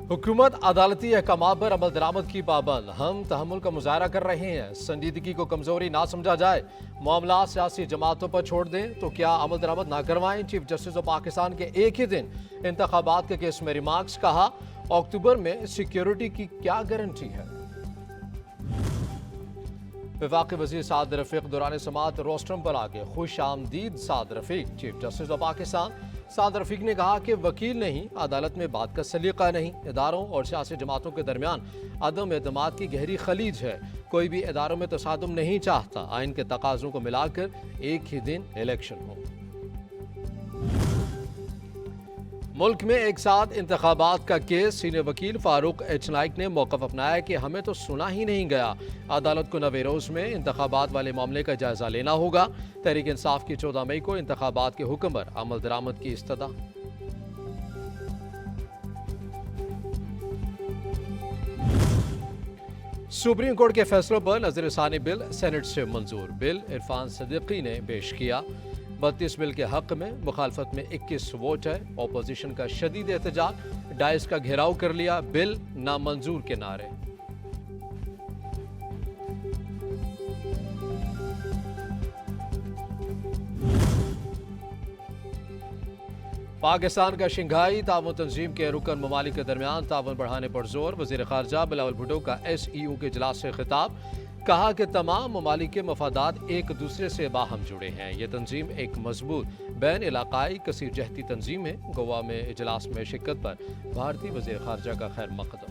हुकूमत अदालती अहकामात पर अमल दरामद की पाबंद। हम तहम्मुल का मुजाहरा कर रहे हैं, संजीदगी को कमजोरी ना समझा जाए। मामला सियासी जमातों पर छोड़ दें तो क्या अमल दरामद ना करवाएं। चीफ जस्टिस ऑफ पाकिस्तान के एक ही दिन इंतखाबात के केस में रिमार्क्स। कहा, अक्टूबर में सिक्योरिटी की क्या गारंटी है। वफाकी वज़ीर साद रफीक दौरान समात रोस्टरम पर आगे खुश आमदीद। Saad Rafiq chief justice of Pakistan. Saad Rafiq ने कहा कि वकील नहीं, अदालत में बात का सलीका नहीं। इदारों और सियासी जमातों के दरमियान अदम एतमाद की गहरी खलीज है। कोई भी इदारों में तसादुम नहीं चाहता। आइन के तकाज़ों को मिलाकर एक ही दिन इलेक्शन हो। मुल्क में एक साथ इंतखाबात का केस। सीनियर वकील फारूक एच नाइक ने मौक़िफ़ अपनाया कि हमें तो सुना ही नहीं गया। अदालत को नवेरोज में इंतखाबात वाले मामले का जायजा लेना होगा। तहरीक इंसाफ की 14 मई को इंतखाबात के हुक्म पर अमल दरामद की इस्तदा। सुप्रीम कोर्ट के फैसलों पर नजरसानी बिल सेनेट से मंजूर। बिल इरफान सदीकी ने पेश किया। 32 बिल के हक में, मुखालफत में 21 वोट है। अपोजिशन का शदीद एहतजाज, डाइस का घेराव कर लिया। बिल नामंजूर के नारे। पाकिस्तान का शंघाई ताउन तंजीम के रुकन ममालिक के दरमियान ताउन बढ़ाने पर जोर। वज़ीर ख़ारजा बिलावल भुट्टो का SEU के इजलास से खिताब। कहा कि तमाम ममालिक के मफादात एक दूसरे से बाहम जुड़े हैं। ये तंजीम एक मजबूत बैन इलाकाई कसीर जहती तंजीम है। गोवा में इजलास में शिरकत पर भारतीय वज़ीर ख़ारजा का खैर मकदम।